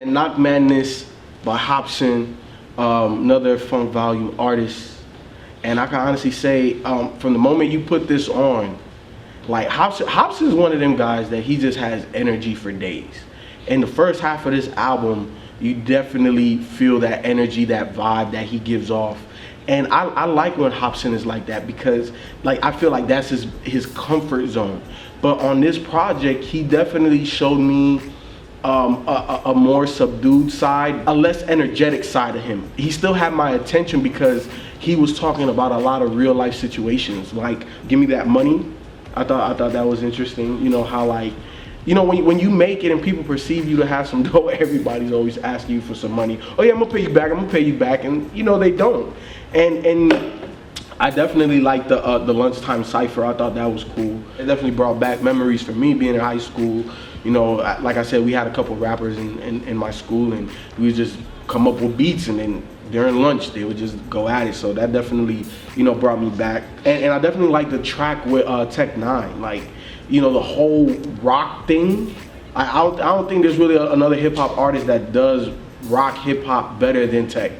Knock Madness by Hopsin, another Funk Volume artist. And I can honestly say, from the moment you put this on, like Hopsin is one of them guys that he just has energy for days. And the first half of this album, you definitely feel that energy, that vibe that he gives off. And I like when Hopsin is like that because like I feel like that's his comfort zone. But on this project, he definitely showed me a more subdued side, a less energetic side of him. He still had my attention because he was talking about a lot of real life situations, like Give Me That Money. I thought that was interesting. You know how like, you know when you make it and people perceive you to have some dough, everybody's always asking you for some money. Oh yeah, I'm gonna pay you back. I'm gonna pay you back, and you know they don't. And I definitely liked the Lunchtime Cypher. I thought that was cool. It definitely brought back memories for me being in high school. You know, like I said, we had a couple rappers in my school, and we would just come up with beats, and then during lunch they would just go at it. So that definitely, you know, brought me back. And I definitely like the track with Tech Nine. Like, you know, the whole rock thing. I don't think there's really another hip hop artist that does rock hip hop better than Tech.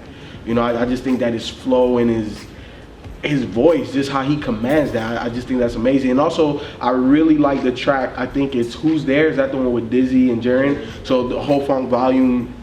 You know, I just think that his flow and his voice, just how he commands that, I just think that's amazing. And also, I really like the track, I think it's Who's There, is that the one with Dizzy and Jaren? So the whole Funk Volume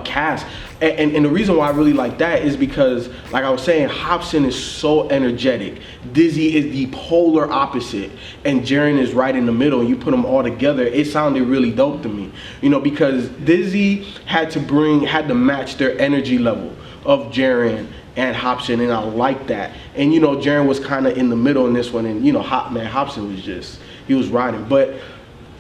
cast. And the reason why I really like that is because, like I was saying, Hopsin is so energetic. Dizzy is the polar opposite, and Jaren is right in the middle. And you put them all together, it sounded really dope to me. You know, because Dizzy had to match their energy level of Jaren and Hopsin, and I like that. And you know, Jaren was kind of in the middle in this one, and you know, Hopsin was just, he was riding. But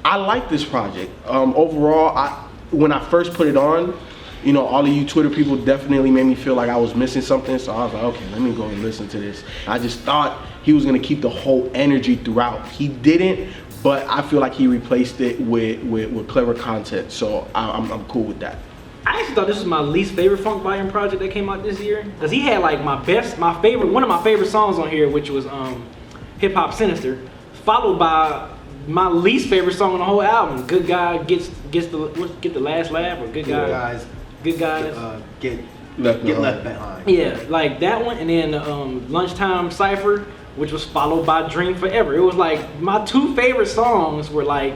I like this project. Overall, when I first put it on, you know, all of you Twitter people definitely made me feel like I was missing something. So I was like, okay, let me go and listen to this. I just thought he was gonna keep the whole energy throughout. He didn't, but I feel like he replaced it with clever content. So I'm cool with that. I actually thought this was my least favorite Funk Volume project that came out this year, because he had like one of my favorite songs on here, which was Hip Hop Sinister, followed by my least favorite song on the whole album, Good Guy Get the Last Laugh, or Good Guys Get Left Behind. Yeah, like that one, and then Lunchtime Cypher, which was followed by Dream Forever. It was like my two favorite songs were like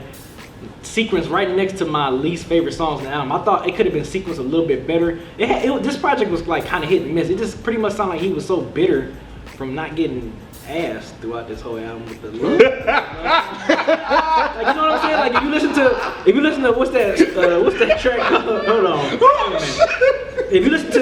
sequenced right next to my least favorite songs in the album. I thought it could have been sequenced a little bit better. This project was like kind of hit and miss. It just pretty much sounded like he was so bitter from not getting ass throughout this whole album with the love. Like, you know what I'm saying? Like if you listen to what's that track called? Hold on. If you listen to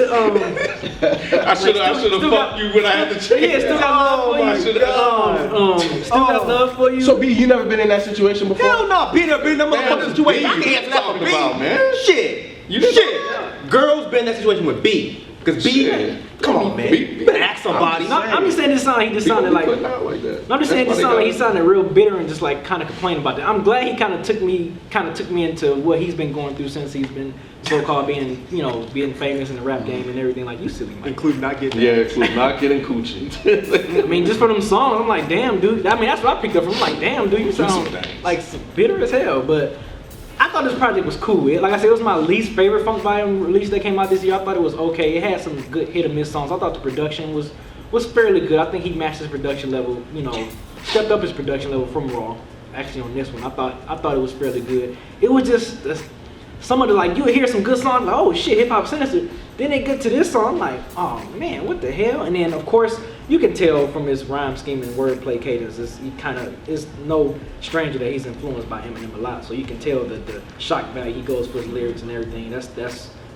I should have fucked you when I had to change. Yeah, Still Got Love For You. Still Got Love For You. So B, you never been in that situation before? Hell no, been in that motherfucking situation. I can't answer that for B. About, man. Shit. Girls been in that situation with B. Because B, come on, man. You better ask somebody. I'm just saying this song, he just sounded like. I'm just saying this song, he sounded real bitter and just like kind of complaining about that. I'm glad he kind of took me into what he's been going through since he's been so-called being famous in the rap game and everything. Like, you silly man. Including not getting coochie. I mean, just for them songs, I'm like, damn, dude. I mean, that's what I picked up from. I'm like, damn, dude, you sound like bitter as hell. But I thought this project was cool. Like I said, it was my least favorite Funk Volume release that came out this year. I thought it was okay. It had some good hit or miss songs. I thought the production was fairly good. I think he matched his production level, you know, stepped up his production level from Raw. Actually, on this one, I thought it was fairly good. It was just some of the, like, you would hear some good songs, like, oh shit, Hip Hop Sinister. Then they get to this song, I'm like, oh man, what the hell? And then of course, you can tell from his rhyme scheme and wordplay cadence, he kind of is no stranger that he's influenced by Eminem a lot. So you can tell that the shock value he goes for his lyrics and everything.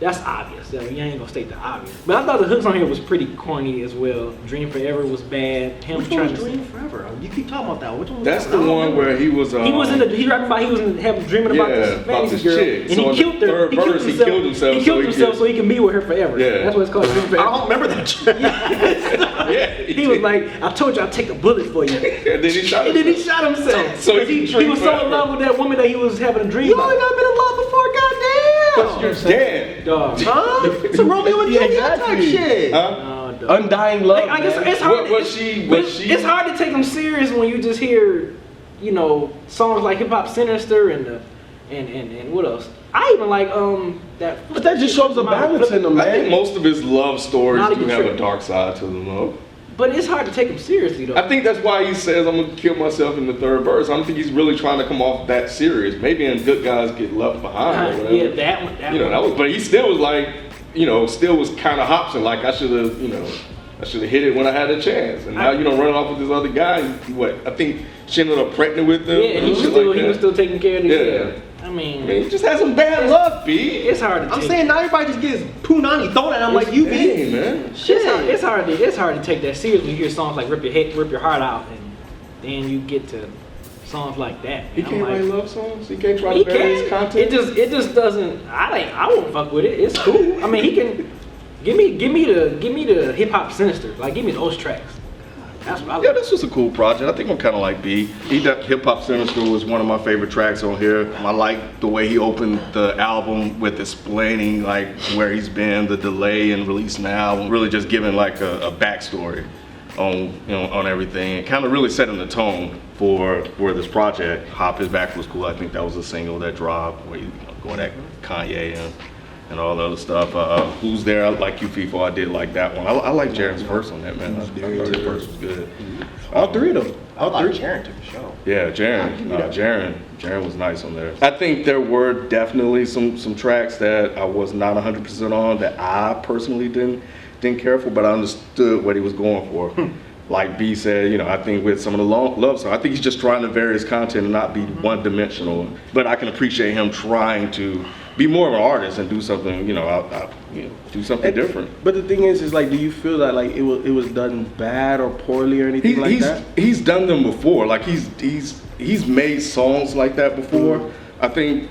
That's obvious. I mean, you ain't gonna state the obvious. But I thought the hooks on here was pretty corny as well. Dream Forever was bad. Which one was Dream Forever? You keep talking about that. Which one was That's the one where he was. He rapped about dreaming about this fantasy girl, chick. and he killed her. He killed himself. He killed himself so he can be with her forever. Yeah. That's what it's called. Dream Forever. I don't remember that track. Yeah. He was like, I told you I'd take a bullet for you. And then he shot himself. So he was so in love with that woman that he was having a dream You about. only got been in love before, goddamn. You're dead. Dog. Huh? Some Romeo and Juliet type shit. Huh? Undying love. I guess it's hard. It's hard to take them serious when you just hear, you know, songs like Hip Hop Sinister and what else? I even like that. But that just shows the balance in them, I think man. most of his love stories Not do even have a true. dark side to them, though. But it's hard to take him seriously though. I think that's why he says I'm gonna kill myself in the third verse. I don't think he's really trying to come off that serious. Maybe in Good Guys Get Left Behind or whatever. Yeah, that one. That You know, one. that was, but he still was like, you know, still was kind of Hobson. Like I should have, you know, I should have hit it when I had a chance. And now, you know, running off with this other guy. What? I think she ended up pregnant with him. Yeah, and he was shit still like he that. was still taking care of this. Yeah. Yeah. I mean, I mean, he just had some bad luck, B. it's hard to I'm take. saying now everybody just gets punani thrown at him like you be. Hey, man. It's hard to take that seriously. You hear songs like rip your heart out, and then you get to songs like that. He And can't I'm write like, love songs. He can't try he to vary his can. content. It just doesn't. I won't fuck with it. It's cool. I mean, he can. Give me the hip hop sinister. Like give me those tracks. That's what I like. Yeah, this was a cool project. I think I'm kind of like B. Hip Hop Sinister was one of my favorite tracks on here. I like the way he opened the album with explaining like where he's been, the delay in releasing the album, really just giving like a backstory on on everything, and kind of really setting the tone for this project. Hop Is Back was cool. I think that was a single that dropped where you know, going at Kanye and all the other stuff. Who's There? Like You FIFA, I did like that one. I like Jaren's verse on that, man. I thought his verse was good. All three of them. I thought Jaren took the show. Yeah, Jaren was nice on there. I think there were definitely some tracks that I was not 100% on that I personally didn't care for, but I understood what he was going for. Like B said, you know, I think with some of the love songs, I think he's just trying to vary his content and not be one-dimensional. But I can appreciate him trying to be more of an artist and do something, you know, do something different. But the thing is like, do you feel that like it was done bad or poorly or anything like that? He's done them before. Like he's made songs like that before. I think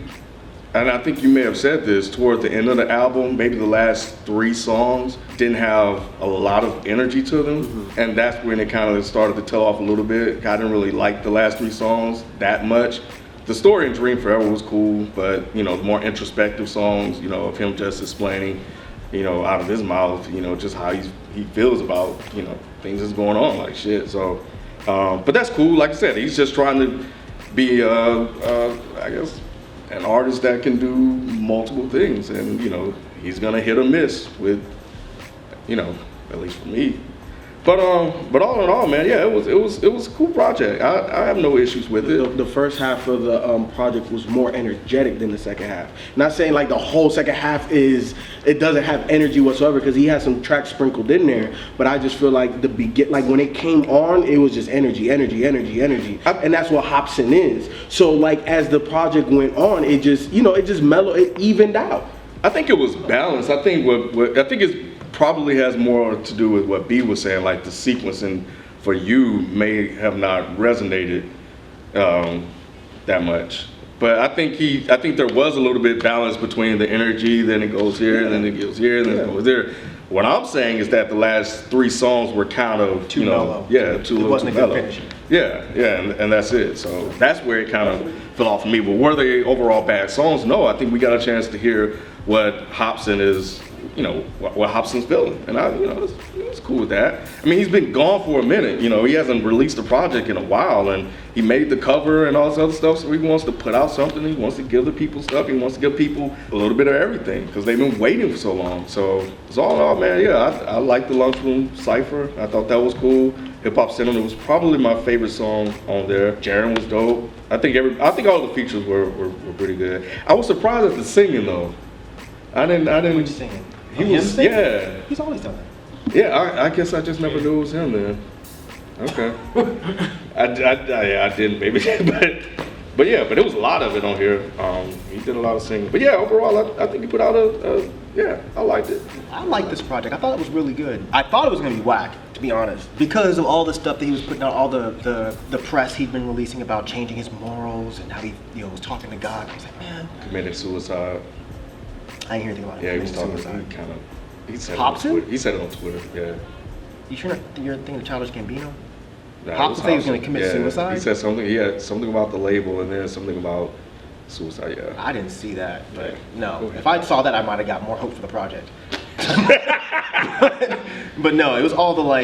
you may have said this toward the end of the album. Maybe the last 3 songs didn't have a lot of energy to them, and that's when it kind of started to tail off a little bit. I didn't really like the last 3 songs that much. The story in Dream Forever was cool, but you know, the more introspective songs, you know, of him just explaining, you know, out of his mouth, you know, just how he feels about, you know, things that's going on, like shit. So, but that's cool. Like I said, he's just trying to be, I guess, an artist that can do multiple things, and you know, he's gonna hit or miss with, you know, at least for me. But all in all, man, yeah, it was a cool project. I have no issues with it. The first half of the project was more energetic than the second half. Not saying like the whole second half it doesn't have energy whatsoever, because he has some tracks sprinkled in there. But I just feel like like when it came on, it was just energy, and that's what Hobson is. So like as the project went on, it just mellowed, it evened out. I think it was balanced. I think I think it's probably has more to do with what B was saying, like the sequencing for you may have not resonated that much. But I think there was a little bit balance between the energy, then it goes here, and then it goes here, and then it goes there. What I'm saying is that the last 3 songs were kind of Too mellow. Yeah, too It wasn't a good mellow. finish. Yeah, and that's it. So that's where it kind of fell off for me. But were they overall bad songs? No, I think we got a chance to hear what Hobson is, you know, what Hobson's feeling, and I was cool with that. I mean, he's been gone for a minute. You know, he hasn't released a project in a while, and he made the cover and all this other stuff. So he wants to put out something. He wants to give the people stuff. He wants to give people a little bit of everything because they've been waiting for so long. So it's all in all, man. Yeah, I like the Lunchroom Cipher. I thought that was cool. Hip Hop Cinema was probably my favorite song on there. Jaren was dope. I think all the features were pretty good. I was surprised at the singing though. I didn't. What you singing? He was, yeah. He's always done that. Yeah, I guess I just never knew it was him then. Okay. I didn't maybe, but yeah, but it was a lot of it on here. He did a lot of singing. But yeah, overall, I think he put out I liked it. I like this project. I thought it was really good. I thought it was gonna be whack, to be honest, because of all the stuff that he was putting out, all the press he'd been releasing about changing his morals and how he was talking to God. I was like, man, Committed suicide. I didn't hear anything about it. Yeah, he was talking. Suicide. He said Hobson? it on Twitter. He said it on Twitter. Yeah. You sure you're thinking of Childish Gambino? Nah, it Hobson was said he was gonna commit Yeah, suicide? He said something. He had something about the label and then something about suicide. Yeah. I didn't see that, but Go no. ahead. If I saw that, I might have got more hope for the project. But no, it was all the I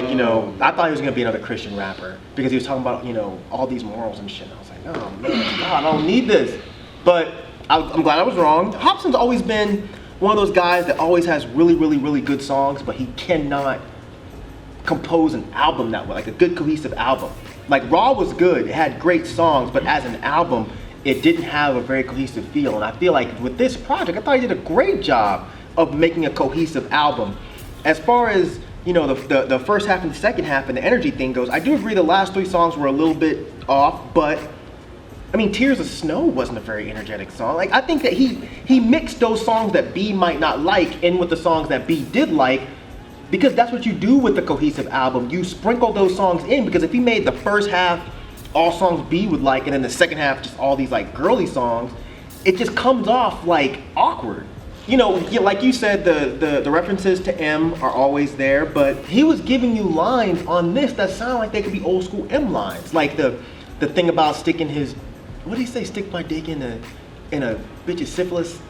thought he was gonna be another Christian rapper because he was talking about all these morals and shit. And I was like, oh man, God, I don't need this. But I'm glad I was wrong. Hopson's always been one of those guys that always has really, really, really good songs, but he cannot compose an album that way, like a good cohesive album. Like Raw was good, it had great songs, but as an album, it didn't have a very cohesive feel. And I feel like with this project, I thought he did a great job of making a cohesive album. As far as, you know, the first half and the second half and the energy thing goes, I do agree the last 3 songs were a little bit off, but I mean, Tears of Snow wasn't a very energetic song. Like, I think that he mixed those songs that B might not like in with the songs that B did like, because that's what you do with a cohesive album. You sprinkle those songs in, because if he made the first half all songs B would like, and then the second half just all these like girly songs, it just comes off like awkward. You know, like you said, the references to M are always there, but he was giving you lines on this that sound like they could be old school M lines. Like the thing about sticking his, what did he say, stick my dick in a bitch's syphilis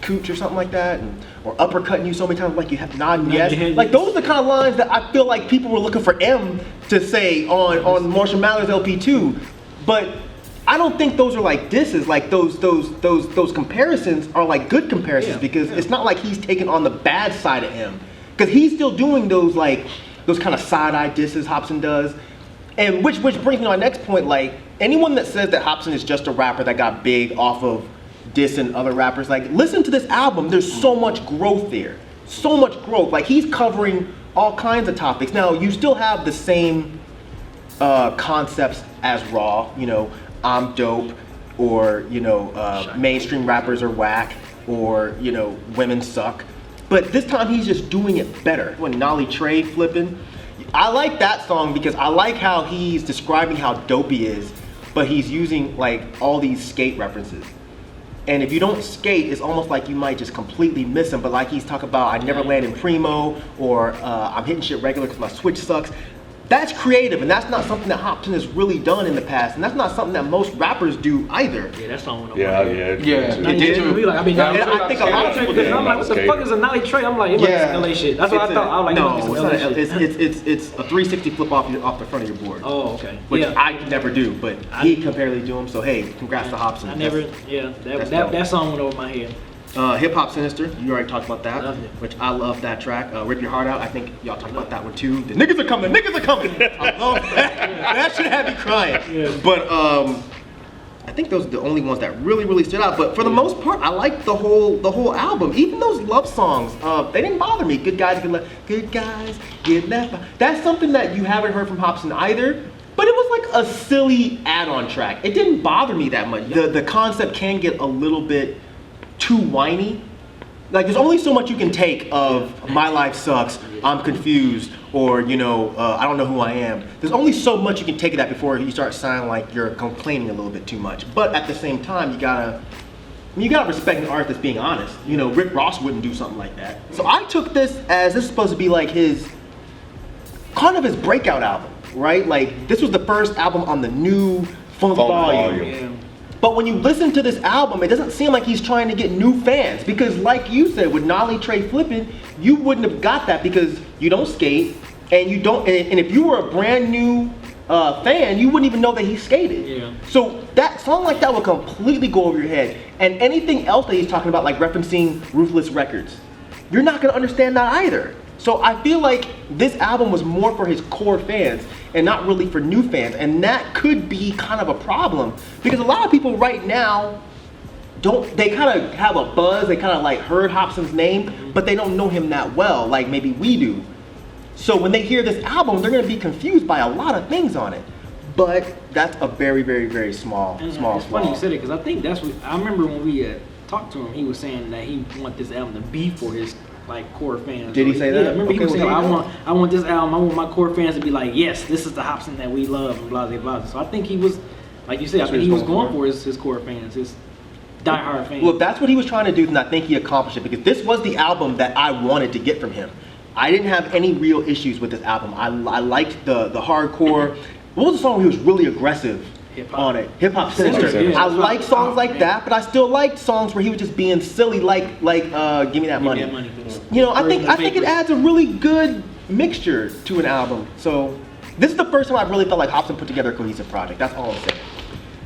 cooch or something like that, or uppercutting you so many times like you have nodding yes. Like those are the kind of lines that I feel like people were looking for M to say on Marshall Mathers LP2, but I don't think those are like disses. Like those comparisons are like good comparisons, because it's not like he's taking on the bad side of M, because he's still doing those kind of side-eye disses Hopsin does, and which brings me to my next point. Like anyone that says that Hopsin is just a rapper that got big off of dissing other rappers, like listen to this album. There's so much growth there, so much growth. Like he's covering all kinds of topics. Now you still have the same concepts as Raw. You know, I'm dope, or you know, mainstream rappers are whack, or you know, women suck. But this time he's just doing it better. When Nolly Trey flipping, I like that song because I like how he's describing how dope he is, but he's using like all these skate references. And if you don't skate, it's almost like you might just completely miss him. But like he's talking about, I never land in primo, or I'm hitting shit regular because my switch sucks. That's creative, and that's not something that Hopsin has really done in the past, and that's not something that most rappers do either. Yeah, that song went over. Yeah. It did. I mean, I think a lot of people did. I'm like, what the fuck is a Nolly Trey? I'm like, it must be some LA shit. That's what I thought. I was like, no, it must be some LA shit. it's a 360 flip off the front of your board. Oh, okay. Which Yeah. I could never do, but he can barely do them. So hey, congrats to Hopsin. I never, that's dope. that song went over my head. Hip Hop Sinister, you already talked about that, Loved it. which I love that track. Rip Your Heart Out, I think y'all talked about that one too. The niggas are coming, niggas are coming. I love that. That should have me crying. Yeah. But I think those are the only ones that really stood out. But for the most part, I like the whole album. Even those love songs, they didn't bother me. Good Guys Get Left, Good Guys Get Left. That's something that you haven't heard from Hopsin either. But it was like a silly add-on track. It didn't bother me that much. The concept can get a little bit too whiny. Like there's only so much you can take of my life sucks, I'm confused, or you know, I don't know who I am. There's only so much you can take of that before you start sounding like you're complaining a little bit too much. But at the same time, you gotta respect an artist that's being honest. You know, Rick Ross wouldn't do something like that. So I took this as this is supposed to be like his breakout album, right? Like this was the first album on the new Funk Volume. Yeah. But when you listen to this album, it doesn't seem like he's trying to get new fans, because like you said, with Nolly Trey flipping, you wouldn't have got that because you don't skate, and you don't, and if you were a brand new fan, you wouldn't even know that he skated. Yeah. So that song like that would completely go over your head. And anything else that he's talking about, like referencing Ruthless Records, you're not gonna understand that either. So I feel like this album was more for his core fans and not really for new fans. And that could be kind of a problem, because a lot of people right now they kind of have a buzz, they kind of like heard Hopsin's name, but they don't know him that well, like maybe we do. So when they hear this album, they're gonna be confused by a lot of things on it. But that's a very small And flaw. it's funny you said it, because I think that's what I remember when we talked to him. He was saying that he want this album to be for his like core fans. Did he say that? Yeah, I remember he Okay, was saying, well, I want this album. I want my core fans to be like, yes, this is the Hopsin that we love, and blah blah blah. So I think he was, like you said, I think he was going for his core fans, his diehard fans. Well, if that's what he was trying to do, then I think he accomplished it, because this was the album that I wanted to get from him. I didn't have any real issues with this album. I liked the hardcore. What was the song where he was really aggressive Hip-hop. on it? Hip Hop Sinister. Yeah. I like songs like that, but I still liked songs where he was just being silly, like Give Me That Money. That money. You know, I think it adds a really good mixture to an album. So this is the first time I've really felt like Hopsin put together a cohesive project. That's all I'm saying.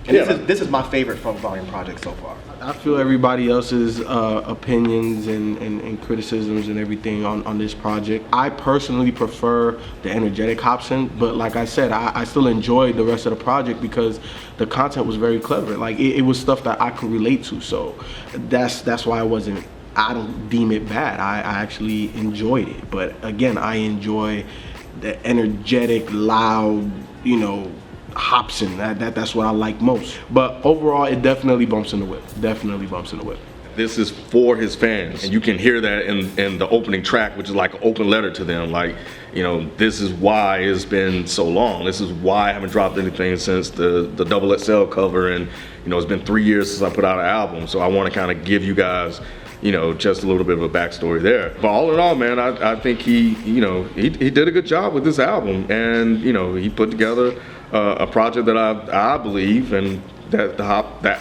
And Yeah. this is my favorite Funk Volume project so far. I feel everybody else's opinions and criticisms and everything on this project. I personally prefer the energetic Hopsin, but like I said, I still enjoyed the rest of the project because the content was very clever. Like it was stuff that I could relate to, so that's why I don't deem it bad. I actually enjoyed it, but again, I enjoy the energetic, loud, Hopsin. That's what I like most. But overall, it definitely bumps in the whip. Definitely bumps in the whip. This is for his fans, and you can hear that in the opening track, which is like an open letter to them. Like, this is why it's been so long. This is why I haven't dropped anything since the Double XL cover, and it's been 3 years since I put out an album. So I want to kind of give you guys, just a little bit of a backstory there. But all in all, man, I think he did a good job with this album, and he put together a project that I believe and that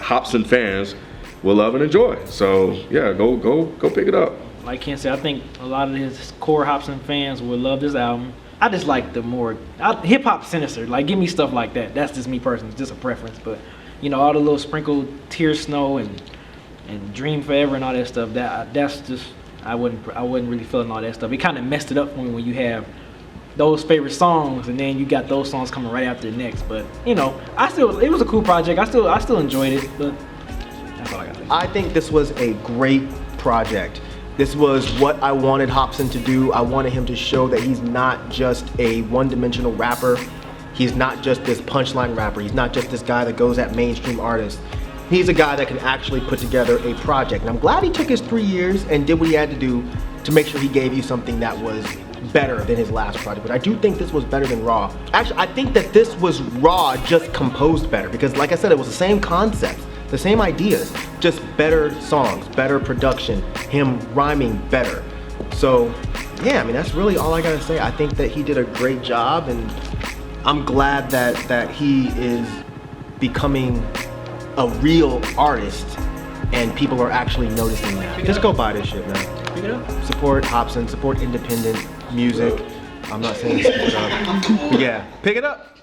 Hopsin fans will love and enjoy. So yeah, go pick it up. Like Ken said, I think a lot of his core Hopsin fans will love this album. I just like the more hip hop sinister. Like, give me stuff like that. That's just me personally, it's just a preference. But all the little sprinkled Tear Snow and Dream Forever and all that stuff. That's just I wasn't really feeling all that stuff. It kind of messed it up for me when you have those favorite songs and then you got those songs coming right after the next. But it was a cool project. I still enjoyed it. But that's all I got to say. I think this was a great project. This was what I wanted Hopsin to do. I wanted him to show that he's not just a one-dimensional rapper. He's not just this punchline rapper. He's not just this guy that goes at mainstream artists. He's a guy that can actually put together a project. And I'm glad he took his 3 years and did what he had to do to make sure he gave you something that was better than his last project. But I do think this was better than Raw. Actually, I think that this was Raw just composed better, because like I said, it was the same concepts, the same ideas, just better songs, better production, him rhyming better. So yeah, that's really all I gotta say. I think that he did a great job, and I'm glad that he is becoming a real artist and people are actually noticing that. Just go buy this shit, man. Pick it up. Support Hopsin, support independent music. I'm not saying support, but yeah, pick it up.